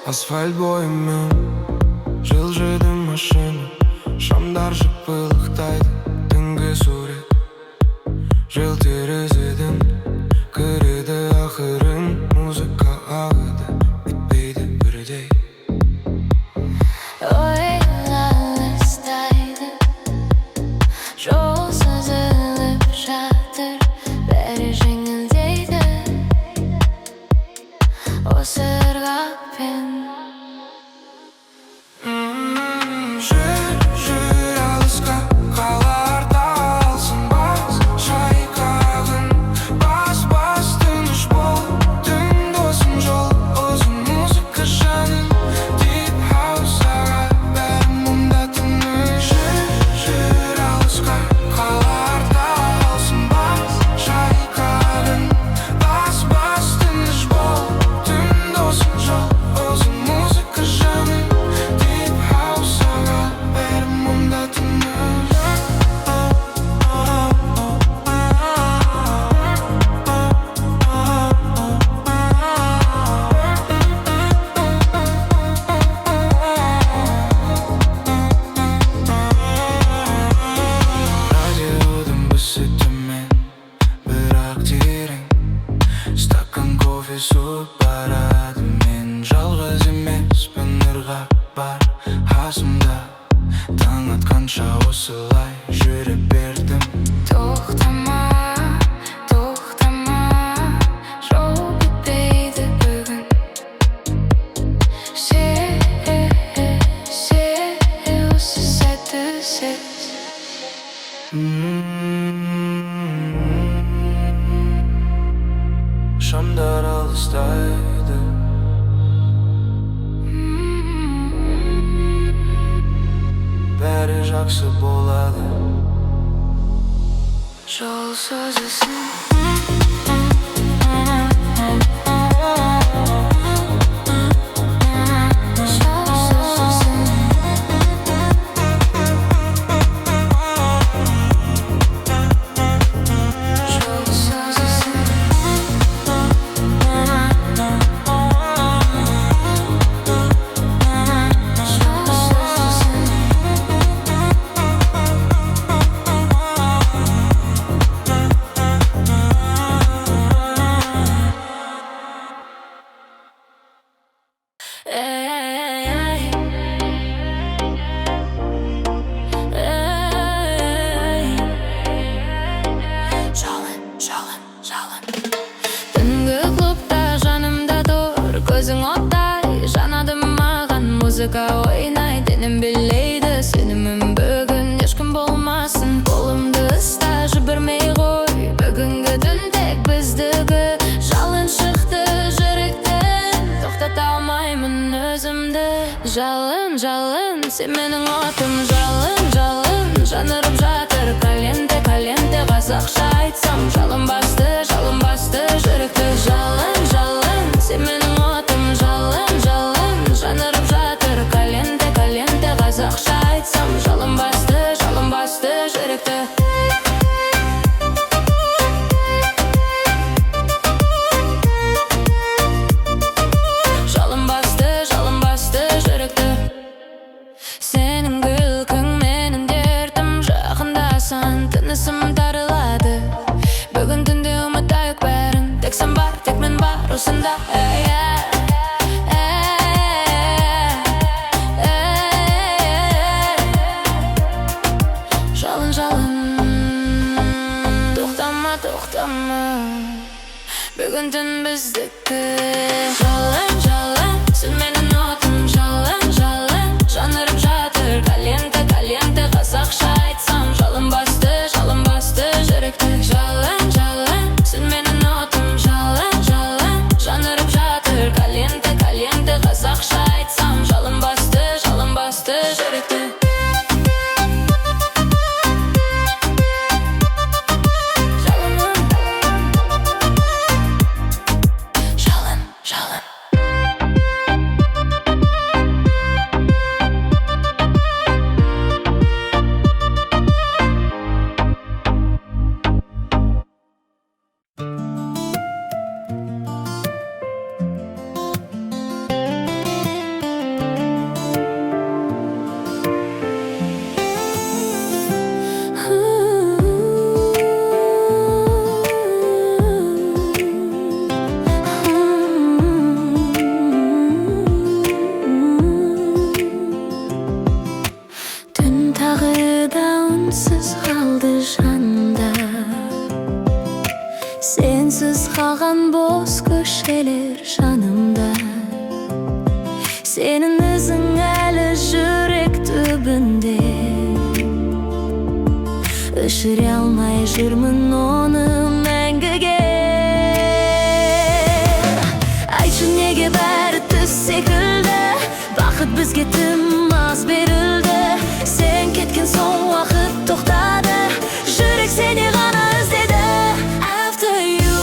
Асфальт бойымен жылжыды машина, шамдар жыпылықтайды түнгі сурет. Жыл терезеден кіреді ақырын, музыка ағады, бітпейді бірдей. Ой, алыстайды, жол созылып жатыр, бәрі жеңілдейді осы ырғақпен. Жүр алысқа, қаларда алсын бас шайқағын. Бас тыныш бол, түн досым жол, ұзын музыка жанын. Deep House-ға бәрі мұнда тыныш. Жүр алысқа, қаларда алсын бас шайқағын. Бас тыныш бол, түн досым жол, ұзын музыка жанын. Deep House-ға бәрі мұнда тыныш. Радиодан бісі төмен, бірақ терең. Стакан кофе суып барады, мен жалғыз емеспін, ырғақ бар қасымда. Таң атқанша осылай жүре бердім. Тоқтама, тоқтама, жол бітпейді бүгін. Осы сәтті сет. Шамдар алыстайды, бәрі жақсы болады. Жол созылсын. Түнгі клубта жанымда тұр, көзің оттай жанады маған. Музыка ойнайды, денем билейді, сенімім бүгін ешкім болмасын. Қолымды ұста, жібермей қой, бүгінгі түн тек біздігі. Жалын шықты жүректен, тоқтата алмаймын өзімді. Жалын, жалын, сен менің отым. Жалын, жалын, жанырып жатыр, каленте, каленте. Қазақша айтсам, жалын басты жүректі. Жалын, жалын, сен менің отым. Жалын, жалын, жанырып жатыр, каленте, каленте. Қазақша айтсам, жалын басты жүректі. Жалын басты жүректі. Сенің күлкің менің дертім, жақындасаң тынысым тарылады. Бүгін түнде ұмытайық бәрін, тек сен бар, тек мен бар осында. Жалын, жалын, тоқтама, тоқтама, бүгін түн біздікі. Жалын, жалын, сен менің отым. Жалын, жалын, жанырып жатыр, каленте, каленте. Қазақша айтсам, жалын басты жүректі. Жалын, жалын, сен менің отым. Жалын, жалын, жанырып жатыр, каленте, каленте. Қазақша айтсам, жалын басты жүректі. Жалын, жалын. Senin izin әлі жүрек түбінде. Өшіре алмай жүрмін оны мәңгіге. Айтшы неге бәрі түс секілді, бақыт бізге тым аз берілді. Сен кеткен соң уақыт тоқтады, жүрек сені ғана іздеді. After you,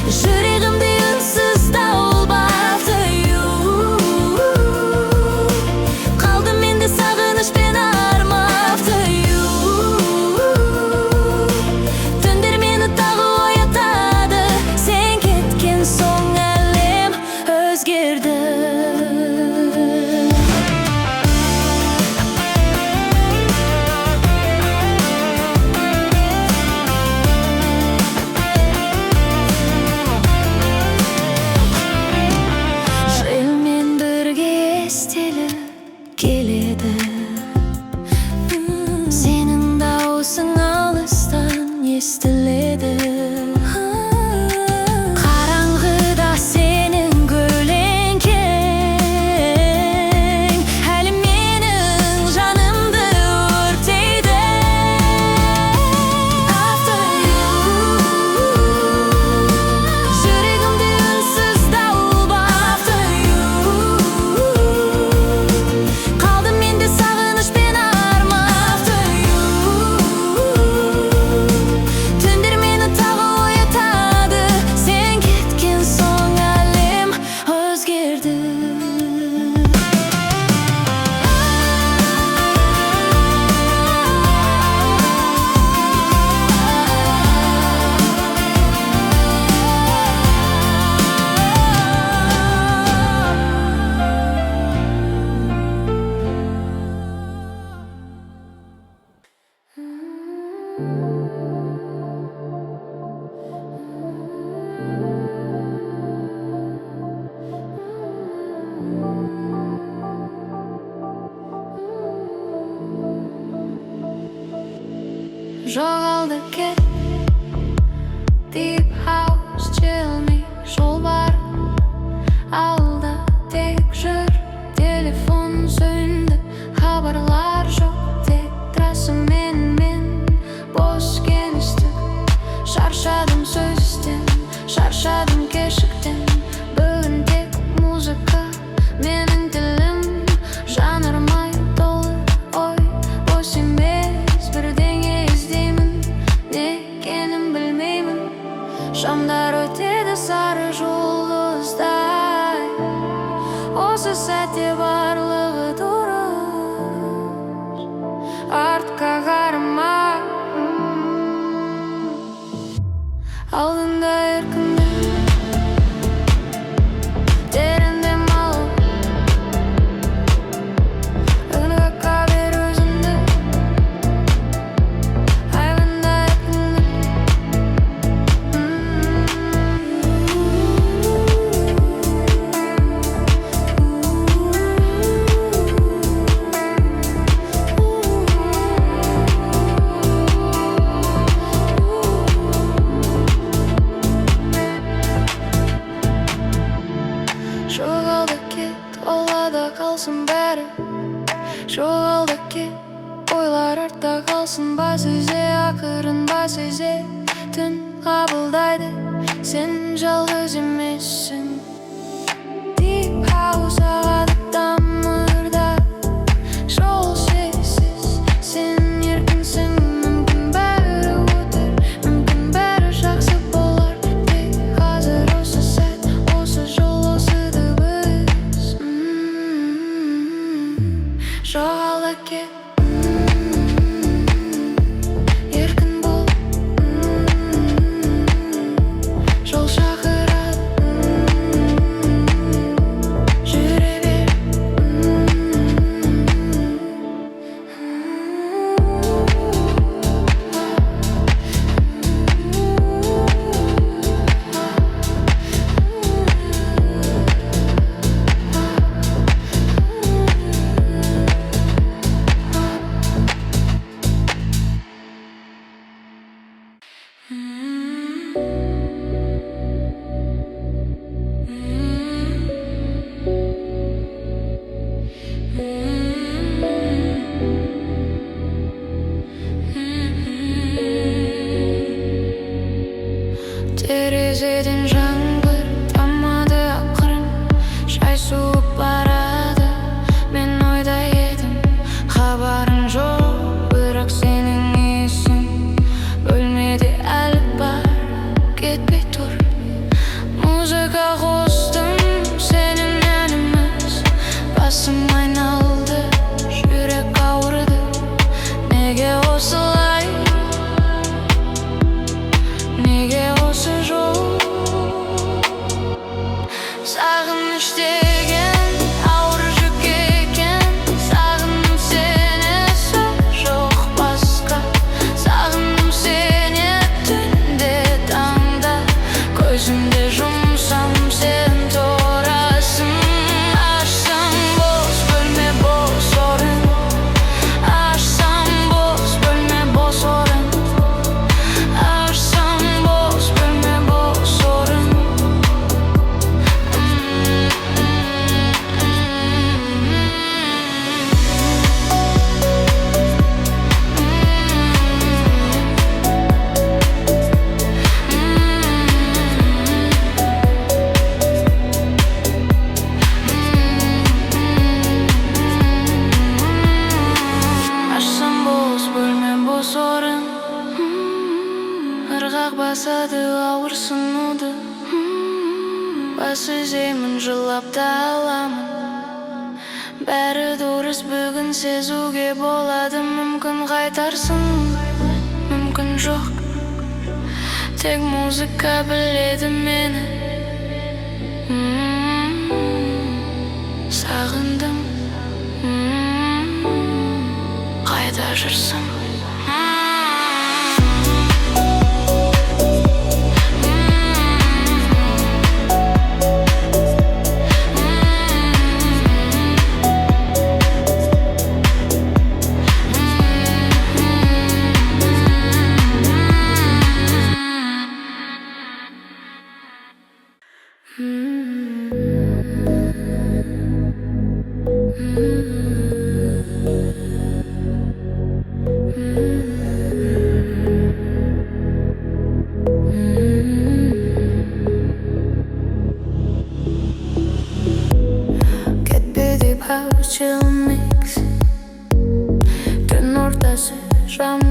жүрегімде үнсіз дауылба. After you, қалдым менде сағыныш пен арма. After you, түндер мені тағы оятады. Сен кеткен соң әлем өзгерді. Желмен бірге естелі келеді. Сенің дауысың алыстан естіледі. Қараңғыда сенің көлеңкең әлі менің жанымды өртейді. After you, жүрегімде үнсіз дауылба. After you, қалдым менде сағыныш пен арма. After you, түндер мені тағы оятады. Сен кеткен соң әлем өзгерді. Жоғалды кет, deep house, chill me, жол бар алда, тек жүр. Телефон сөнді, хабарлар жоқ, тек трасамен мен бос кеңістік. Шаршадым сөзден, шаршадым кешіктен. Бүгін тек музыка менің тілім. Жанармай толы ой, бос емес, бірдеңе іздеймін, не екенін білмеймін. Шамдар өтеді сары жұлдыздай, осы сәтте барлығы дұрыс. Артқа қарама, алдында еркіндік, терең дем алып. Игілікке бер өзіңді, айбында жоғалды кет, олада қалсын бәрі. Жоғалды кет, ойлар артта қалсын. Бас ізе, ақырын бас ізе, түн қабылдайды, сен жалғыз емессің. Deep house ағады тамырда, жол сессіз, сен еркінсің. Мүмкін бәрі өтер, мүмкін бәрі жақсы болар. Тек қазір осы сәт, осы жол, осы дыбыс. Жоғалды кет, еркін бол, жол шақырады. Sağınış деген ауыр жүк екен. Сағындым сені, сөз жоқ басқа. Сағындым сені түнде таңда. Көзімді жұмсам сен тұрасың. Ашсам бос бөлме бос орын. Ашсам бос бөлме бос орын. Ашсам бос бөлме бос орын. Ашсам бос бөлме бос орын. Ырғақ басады ауыр сынуды. Бас изеймін, жылап та аламын. Бәрі дұрыс, бүгін сезуге болады. Мүмкін қайтарсың, мүмкін жоқ. Тек музыка біледі мені. Сағындым, қайда жүрсің? Кетпе деп Chill Mix. Түн ортасы, шам